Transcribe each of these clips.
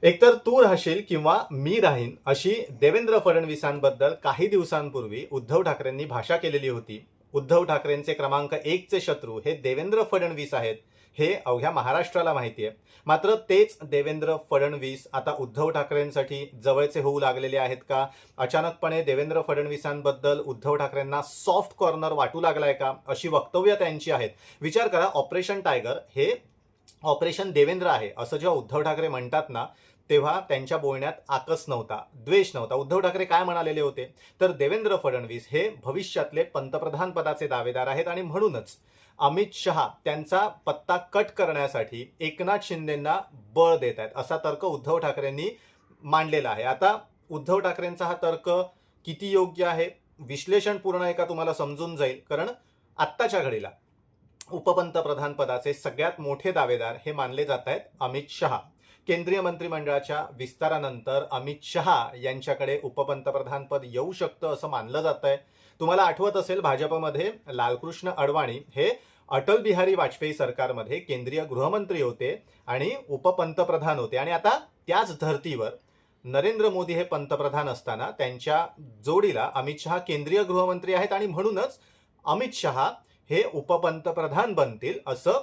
एकतर तू राहशील किंवा मी राहीन अशी देवेंद्र फडणवीसांबद्दल काही दिवसांपूर्वी उद्धव ठाकरेंनी भाषा केलेली होती. उद्धव ठाकरेंचे क्रमांक 1चे शत्रू हे देवेंद्र फडणवीस आहेत हे अवघ्या महाराष्ट्राला माहिती आहे. मात्र तेच देवेंद्र फडणवीस आता उद्धव ठाकरेंसाठी जवळचे होऊ लागलेले आहेत का? अचानकपणे देवेंद्र फडणवीसांबद्दल उद्धव ठाकरेंना सॉफ्ट कॉर्नर वाटू लागलाय का? अशी वक्तव्य त्यांची आहेत. विचार करा, ऑपरेशन टायगर हे ऑपरेशन देवेंद्र आहे असं जेव्हा उद्धव ठाकरे म्हणतात ना, तेव्हा त्यांच्या बोलण्यात आकस नव्हता, द्वेष नव्हता. उद्धव ठाकरे काय म्हणालेले होते, तर देवेंद्र फडणवीस हे भविष्यातले पंतप्रधान पदाचे दावेदार आहेत आणि म्हणूनच अमित शहा त्यांचा पत्ता कट करण्यासाठी एकनाथ शिंदेंना बळ देत आहेत असा तर्क उद्धव ठाकरेंनी मांडलेला आहे. आता उद्धव ठाकरेंचा हा तर्क किती योग्य आहे, विश्लेषण पूर्ण आहे का तुम्हाला समजून जाईल. कारण आत्ताच्या घडीला उपपंतप्रधान पदाचे सगळ्यात मोठे दावेदार हे मानले जात आहेत अमित शहा. केंद्रीय मंत्रिमंडळाच्या विस्तारानंतर अमित शहा यांच्याकडे उपपंतप्रधान पद येऊ शकतं असं मानलं जात आहे. तुम्हाला आठवत असेल, भाजपमध्ये लालकृष्ण अडवाणी हे अटल बिहारी वाजपेयी सरकारमध्ये केंद्रीय गृहमंत्री होते आणि उपपंतप्रधान होते. आणि आता त्याच धर्तीवर नरेंद्र मोदी हे पंतप्रधान असताना त्यांच्या जोडीला अमित शहा केंद्रीय गृहमंत्री आहेत आणि म्हणूनच अमित शहा हे उपपंतप्रधान बनतील असं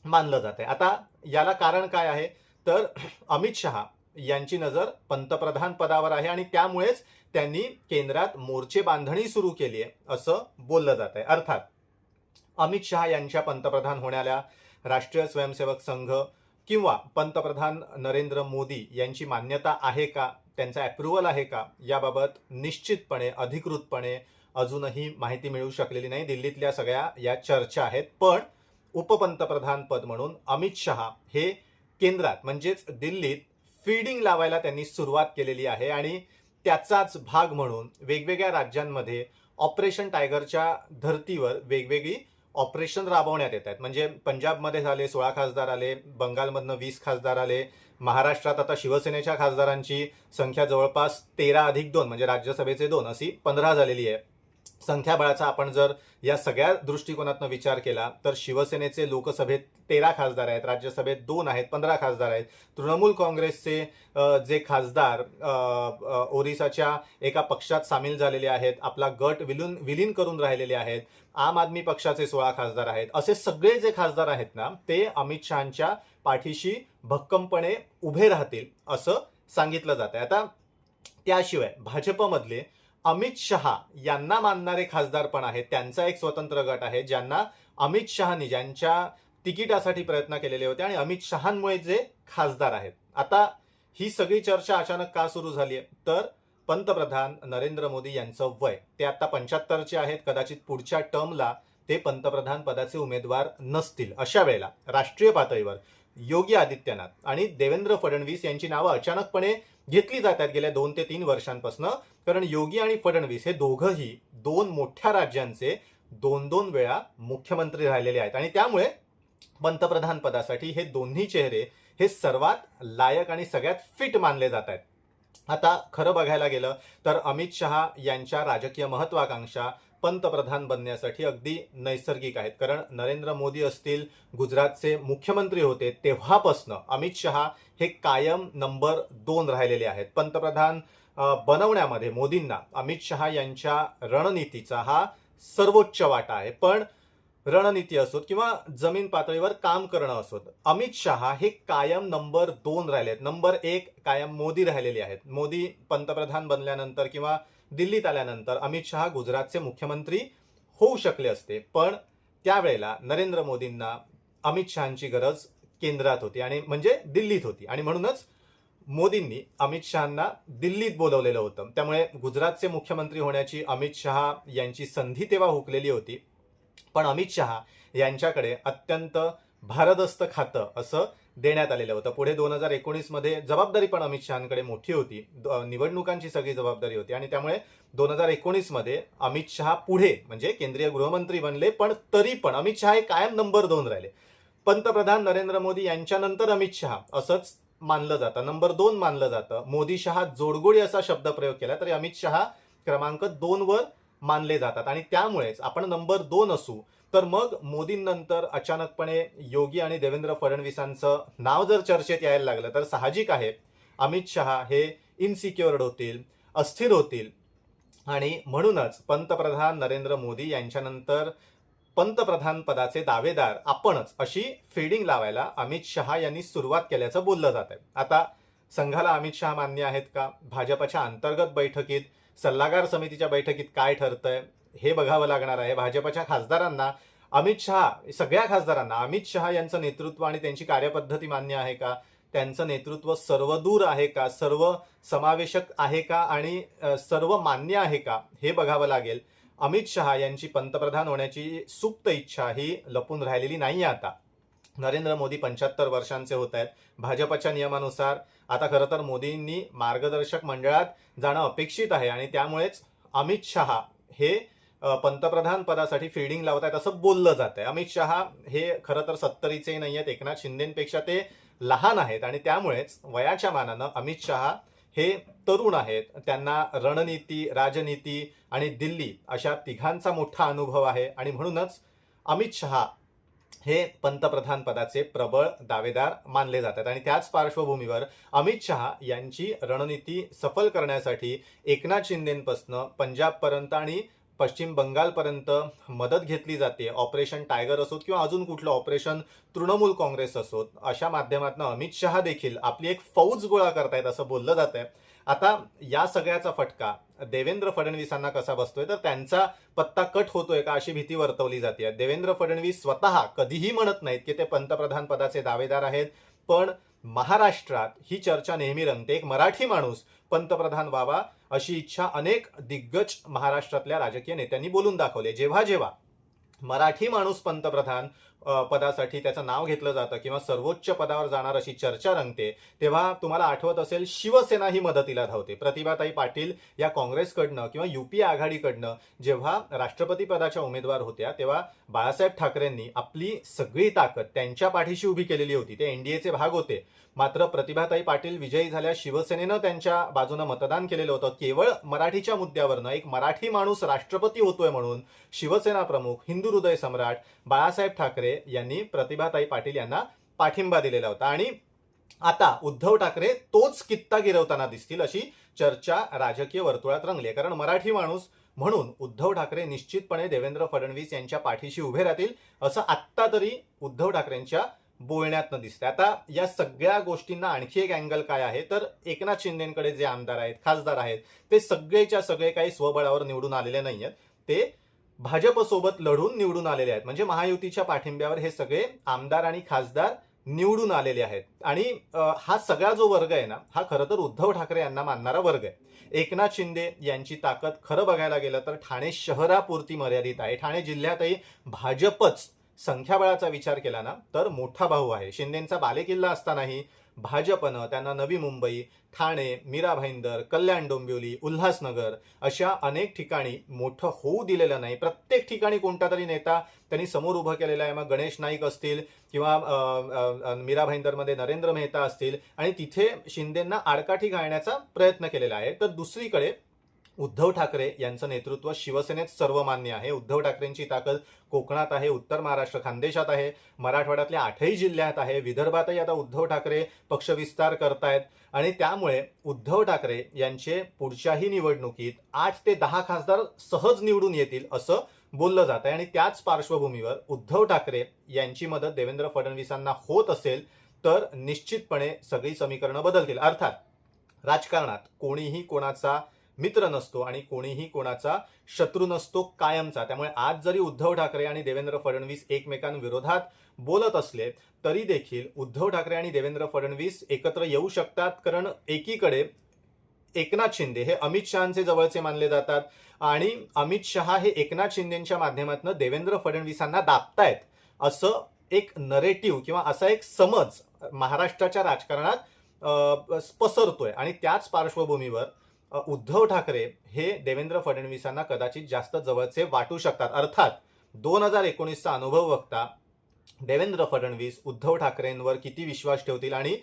मानलं जात आहे. आता याला कारण काय आहे, तर अमित शहा यांची नजर पंतप्रधान पदावर आहे आणि त्यामुळेच त्यांनी केंद्रात मोर्चे बांधणी सुरू केली आहे असं बोललं जात आहे. अर्थात अमित शहा यांच्या पंतप्रधान होण्याला राष्ट्रीय स्वयंसेवक संघ किंवा पंतप्रधान नरेंद्र मोदी यांची मान्यता आहे का, त्यांचा अप्रुव्हल आहे का, याबाबत निश्चितपणे अधिकृतपणे अजूनही माहिती मिळू शकलेली नाही. दिल्लीतल्या सगळ्या या चर्चा आहेत. पण उपपंतप्रधान पद म्हणून अमित शहा हे केंद्रात म्हणजेच दिल्लीत फीडिंग लावायला त्यांनी सुरुवात केलेली आहे आणि त्याचाच भाग म्हणून वेगवेगळ्या राज्यांमध्ये ऑपरेशन टायगरच्या धर्तीवर वेगवेगळी ऑपरेशन राबवण्यात येत आहेत. म्हणजे पंजाबमध्ये झाले 16 खासदार आले, बंगालमधनं 20 खासदार आले, महाराष्ट्रात आता शिवसेनेच्या खासदारांची संख्या जवळपास 13+2 म्हणजे राज्यसभेचे 2 अशी 15 झालेली आहे. संख्याबळाचा आपण जर या सगळ्या दृष्टिकोनातून विचार केला तर शिवसेनेचे लोकसभेत 13 खासदार आहेत, राज्यसभेत 2 आहेत, 15 खासदार आहेत. तृणमूल काँग्रेसचे जे खासदार ओरिसाच्या एका पक्षात सामील झालेले आहेत, आपला गट विलीन करून राहिलेले आहेत. आम आदमी पक्षाचे 16 खासदार आहेत. असे सगळे जे खासदार आहेत ना, ते अमित शहांच्या पाठीशी भक्कमपणे उभे राहतील असं सांगितलं जात आहे. आता त्याशिवाय भाजपमधले अमित शहा यांना मानणारे खासदार पण आहेत. त्यांचा एक स्वतंत्र गट आहे ज्यांना अमित शहानी ज्यांच्या तिकिटासाठी प्रयत्न केलेले होते आणि अमित शहांमुळे जे खासदार आहेत. आता ही सगळी चर्चा अचानक का सुरू झाली आहे, तर पंतप्रधान नरेंद्र मोदी यांचं वय ते आता 75चे आहेत. कदाचित पुढच्या टर्मला ते पंतप्रधान पदाचे उमेदवार नसतील. अशा वेळेला राष्ट्रीय पातळीवर योगी आदित्यनाथ आणि देवेंद्र फडणवीस यांची नावं अचानकपणे घेतली जात आहेत गेल्या 2 ते 3 वर्षांपासून. कारण योगी आणि फडणवीस हे दोघंही 2 मोठ्या राज्यांचे 2-2 वेळा मुख्यमंत्री राहिलेले आहेत आणि त्यामुळे पंतप्रधान पदासाठी हे दोन्ही चेहरे हे सर्वात लायक आणि सगळ्यात फिट मानले जात आहेत. आता खरं बघायला गेलं तर अमित शहा यांच्या राजकीय महत्वाकांक्षा पंतप्रधान बनण्यासाठी अगदी नैसर्गिक आहेत. कारण नरेंद्र मोदी असतील, गुजरातचे मुख्यमंत्री होते, तेव्हापासनं अमित शहा हे कायम नंबर 2 राहिलेले आहेत. पंतप्रधान बनवण्यामध्ये मोदींना अमित शहा यांच्या रणनीतीचा हा सर्वोच्च वाटा आहे. पण रणनीती असोत किंवा जमीन पातळीवर काम करणं असोत, अमित शहा हे कायम नंबर 2 राहिले आहेत. नंबर 1 कायम मोदी राहिलेले आहेत. मोदी पंतप्रधान बनल्यानंतर किंवा दिल्लीत आल्यानंतर अमित शहा गुजरातचे मुख्यमंत्री होऊ शकले असते. पण त्यावेळेला नरेंद्र मोदींना अमित शहांची गरज केंद्रात होती आणि म्हणजे दिल्लीत होती आणि म्हणूनच मोदींनी अमित शहांना दिल्लीत बोलवलेलं होतं. त्यामुळे गुजरातचे मुख्यमंत्री होण्याची अमित शहा यांची संधी तेव्हा हुकलेली होती. पण अमित शहा यांच्याकडे अत्यंत भारदस्त खातं असं देण्यात आलेलं होतं. पुढे 2019 मध्ये जबाबदारी पण अमित शहांकडे मोठी होती, निवडणुकांची सगळी जबाबदारी होती आणि त्यामुळे 2019 मध्ये अमित शहा पुढे म्हणजे केंद्रीय गृहमंत्री बनले. पण तरी पण अमित शहा हे कायम नंबर 2 राहिले. पंतप्रधान नरेंद्र मोदी यांच्यानंतर अमित शहा असंच मानलं जातं, नंबर 2 मानलं जातं. मोदी शहा जोडगोळी असा शब्द प्रयोग केला तरी अमित शहा क्रमांक 2 वर मानले जातात आणि त्यामुळेच आपण नंबर 2 असू तर मग मोदींनंतर अचानकपणे योगी आणि देवेंद्र फडणवीसांचं नाव जर चर्चेत यायला लागलं तर साहजिक आहे अमित शहा हे इनसिक्युअर्ड होतील, अस्थिर होतील आणि म्हणूनच पंतप्रधान नरेंद्र मोदी यांच्यानंतर पंतप्रधान पदाचे दावेदार आपणच अशी फिडिंग लावायला अमित शहा यांनी सुरुवात केल्याचं बोललं जात आहे. आता संघाला अमित शहा मान्य आहेत का? भाजपच्या अंतर्गत बैठकीत, सल्लागार समितीच्या बैठकीत काय ठरतंय हे बघावं लागणार आहे. भाजपच्या खासदारांना सगळ्या खासदारांना अमित शहा यांचं नेतृत्व आणि त्यांची कार्यपद्धती मान्य आहे का? त्यांचं नेतृत्व सर्वदूर आहे का? सर्व समावेशक आहे का? आणि सर्व मान्य आहे का? हे बघावं लागेल. अमित शहा यांची पंतप्रधान होण्याची सुप्त इच्छा ही लपून राहिलेली नाही आता. नरेंद्र मोदी 75 वर्षांचे होत आहेत. भाजपच्या नियमानुसार आता खरं तर मोदींनी मार्गदर्शक मंडळात जाणं अपेक्षित आहे आणि त्यामुळेच अमित शहा हे पंतप्रधान पदासाठी फिल्डिंग लावत आहेत असं बोललं जात आहे. अमित शहा हे खरं तर 70चे नाही आहेत, एकनाथ शिंदेपेक्षा ते लहान आहेत आणि त्यामुळेच वयाच्या मानानं अमित शहा हे तरुण आहेत. त्यांना रणनीती, राजनीती आणि दिल्ली अशा तिघांचा मोठा अनुभव आहे आणि म्हणूनच अमित शहा हे पंतप्रधान पदाचे प्रबळ दावेदार मानले जातात. आणि त्याच पार्श्वभूमीवर अमित शहा यांची रणनीती सफल करण्यासाठी एकनाथ शिंदेपासून पंजाबपर्यंत आणि पश्चिम बंगालपर्यंत मदत घेतली जाते. ऑपरेशन टायगर असोत किंवा अजून कुठलं ऑपरेशन तृणमूल काँग्रेस असोत, अशा माध्यमातून अमित शहा देखील आपली एक फौज गोळा करतायत असं बोललं जात आहे. आता या सगळ्याचा फटका देवेंद्र फडणवीसांना कसा बसतोय, तर त्यांचा पत्ता कट होतोय का अशी भीती वर्तवली जाते. देवेंद्र फडणवीस स्वतः कधीही म्हणत नाहीत की ते पंतप्रधान पदाचे दावेदार आहेत, पण महाराष्ट्रात ही चर्चा नेहमी रंगते. एक मराठी माणूस पंतप्रधान व्हावा अशी इच्छा अनेक दिग्गज महाराष्ट्रातल्या राजकीय नेत्यांनी बोलून दाखवले. जेव्हा जेव्हा मराठी माणूस पंतप्रधान पदासाठी त्याचं नाव घेतलं जातं किंवा सर्वोच्च पदावर जाणार अशी चर्चा रंगते, तेव्हा तुम्हाला आठवत असेल शिवसेना ही मदतीला धावते. प्रतिभाताई पाटील या काँग्रेसकडनं किंवा युपीए आघाडीकडनं जेव्हा राष्ट्रपती पदाच्या उमेदवार होत्या, तेव्हा बाळासाहेब ठाकरेंनी आपली सगळी ताकद त्यांच्या पाठीशी उभी केलेली होती. ते एनडीएचे भाग होते. मात्र प्रतिभाताई पाटील विजयी झाल्या, शिवसेनेनं त्यांच्या बाजूनं मतदान केलेलं होतं. केवळ मराठीच्या मुद्द्यावरनं एक मराठी माणूस राष्ट्रपती होतोय म्हणून शिवसेना प्रमुख, हिंदू हृदय सम्राट बाळासाहेब ठाकरे यांनी प्रतिभाताई पाटील यांना पाठिंबा दिलेला होता. आणि आता उद्धव ठाकरे तोच कित्ता गिरवताना दिसतील अशी चर्चा राजकीय वर्तुळात रंगली. कारण मराठी माणूस म्हणून उद्धव ठाकरे निश्चितपणे देवेंद्र फडणवीस यांच्या पाठीशी उभे राहतील असं आत्ता तरी उद्धव ठाकरेंच्या बोलण्यातनं दिसते. आता या सगळ्या गोष्टींना आणखी एक अँगल काय आहे, तर एकनाथ शिंदेकडे जे आमदार आहेत, खासदार आहेत, ते सगळेच्या सगळे काही स्वबळावर निवडून आलेले नाही आहेत. ते भाजपसोबत लढून निवडून आलेले आहेत. म्हणजे महायुतीच्या पाठिंब्यावर हे सगळे आमदार आणि खासदार निवडून आलेले आहेत. आणि हा सगळा जो वर्ग आहे ना, हा खरं तर उद्धव ठाकरे यांना मानणारा वर्ग आहे. एकनाथ शिंदे यांची ताकद खरं बघायला गेलं तर ठाणे शहरापुरती मर्यादित आहे. ठाणे जिल्ह्यातही भाजपच संख्याबळाचा विचार केला ना तर मोठा भाऊ आहे. शिंदेचा बालेकिल्ला असतानाही भाजपनं त्यांना नवी मुंबई, ठाणे, मीरा भाईंदर, कल्याण डोंबिवली, उल्हासनगर अशा अनेक ठिकाणी मोठं होऊ दिलेलं नाही. प्रत्येक ठिकाणी कोणता तरी नेता त्यांनी समोर उभं केलेला आहे. मग गणेश नाईक असतील किंवा मीरा भाईंदरमध्ये नरेंद्र मेहता असतील, आणि तिथे शिंदेंना आडकाठी घालण्याचा प्रयत्न केलेला आहे. तर दुसरीकडे उद्धव ठाकरे यांचं नेतृत्व शिवसेनेत सर्वमान्य आहे. उद्धव ठाकरेंची ताकद कोकणात आहे, उत्तर महाराष्ट्र खानदेशात आहे, मराठवाड्यातल्या 8ही जिल्ह्यात आहे, विदर्भातही आता उद्धव ठाकरे पक्षविस्तार करतायत. आणि त्यामुळे उद्धव ठाकरे यांचे पुढच्याही निवडणुकीत 8 ते 10 खासदार सहज निवडून येतील असं बोललं जात आहे. आणि त्याच पार्श्वभूमीवर उद्धव ठाकरे यांची मदत देवेंद्र फडणवीसांना होत असेल तर निश्चितपणे सगळी समीकरणं बदलतील. अर्थात राजकारणात कोणीही कोणाचा मित्र नसतो आणि कोणीही कोणाचा शत्रू नसतो कायमचा. त्यामुळे आज जरी उद्धव ठाकरे आणि देवेंद्र फडणवीस एकमेकांविरोधात बोलत असले तरी देखील उद्धव ठाकरे आणि देवेंद्र फडणवीस एकत्र येऊ शकतात. कारण एकीकडे एकनाथ शिंदे हे अमित शहाचे जवळचे मानले जातात आणि अमित शहा हे एकनाथ शिंदेच्या माध्यमातून देवेंद्र फडणवीसांना दाबतायत असं एक नरेटिव्ह किंवा असा एक समज महाराष्ट्राच्या राजकारणात पसरतोय. आणि त्याच पार्श्वभूमीवर उद्धव ठाकरे हे देवेंद्र फडणवीसांना कदाचित जास्त जवळचे वाटू शकतात. अर्थात 2019चा अनुभव बघता देवेंद्र फडणवीस उद्धव ठाकरेंवर किती विश्वास ठेवतील आणि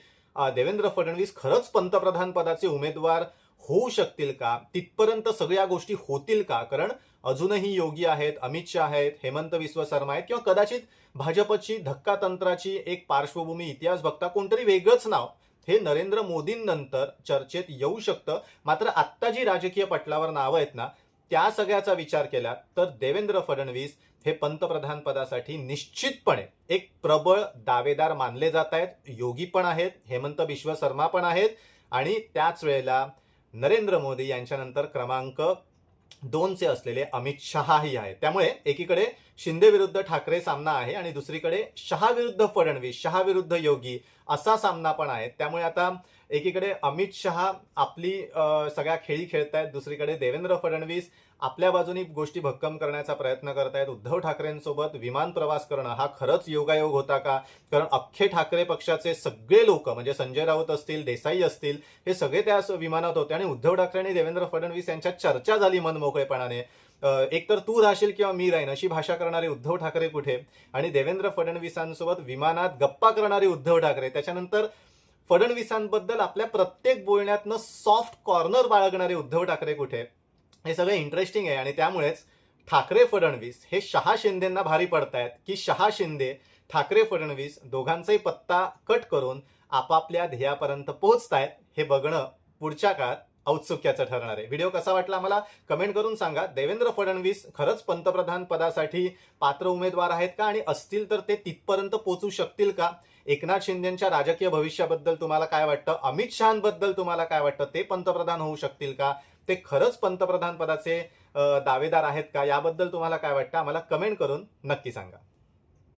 देवेंद्र फडणवीस खरंच पंतप्रधान पदाचे उमेदवार होऊ शकतील का, तिथपर्यंत सगळ्या गोष्टी होतील का. कारण अजूनही योगी आहेत, अमित शहा आहेत, हेमंत बिस्व शर्मा आहेत किंवा कदाचित भाजपची धक्कातंत्राची एक पार्श्वभूमी इतिहास बघता कोणतरी वेगळंच नाव हे नरेंद्र मोदींनंतर चर्चेत येऊ शकतं. मात्र आत्ता जी राजकीय पटलावर नावं आहेत ना, त्या सगळ्याचा विचार केला तर देवेंद्र फडणवीस हे पंतप्रधान पदासाठी निश्चितपणे एक प्रबळ दावेदार मानले जात आहेत. योगी पण आहेत, हेमंत बिश्व शर्मा पण आहेत आणि त्याच वेळेला नरेंद्र मोदी यांच्यानंतर क्रमांक 2चे असलेले अमित शहाही आहेत. त्यामुळे एकीकडे शिंदे विरुद्ध ठाकरे सामना आहे आणि दुसरीकडे शहा विरुद्ध फडणवीस, शहा विरुद्ध योगी असा सामना पण आहे. त्यामुळे आता एकीकडे अमित शहा आपली सगळ्या खेळी खेळतायत, दुसरीकडे देवेंद्र फडणवीस आपल्या बाजूनी गोष्टी भक्कम करण्याचा प्रयत्न करतायत. उद्धव ठाकरेंसोबत विमान प्रवास करणं हा खरंच योगायोग होता का? कारण अख्खे ठाकरे पक्षाचे सगळे लोक म्हणजे संजय राऊत असतील, देसाई असतील, हे सगळे त्या विमानात होते आणि उद्धव ठाकरे आणि देवेंद्र फडणवीस यांच्यात चर्चा झाली मनमोकळेपणाने. एकतर तू राहशील किंवा मी राहीन अशी भाषा करणारे उद्धव ठाकरे कुठे आणि देवेंद्र फडणवीसांसोबत विमानात गप्पा करणारे उद्धव ठाकरे, त्याच्यानंतर फडणवीसांबद्दल आपल्या प्रत्येक बोलण्यातनं सॉफ्ट कॉर्नर बाळगणारे उद्धव ठाकरे कुठे, हे सगळं इंटरेस्टिंग आहे. आणि त्यामुळेच ठाकरे फडणवीस हे शहा शिंदेंना भारी पडतायत की शहा शिंदे ठाकरे फडणवीस दोघांचाही पत्ता कट करून आपापल्या ध्येयापर्यंत पोहोचतायत हे बघणं पुढच्या काळात औत्सुक्याचं ठरणार आहे. व्हिडिओ कसा वाटला मला कमेंट करून सांगा. देवेंद्र फडणवीस खरंच पंतप्रधान पदासाठी पात्र उमेदवार आहेत का आणि असतील तर ते तिथपर्यंत पोहोचू शकतील का? एकनाथ शिंदेच्या राजकीय भविष्याबद्दल तुम्हाला काय वाटतं? अमित शहाबद्दल तुम्हाला काय वाटतं? ते पंतप्रधान होऊ शकतील का? ते खरंच पंतप्रधान पदाचे दावेदार आहेत का? याबद्दल तुम्हाला काय वाटतं? आम्हाला कमेंट करून नक्की सांगा.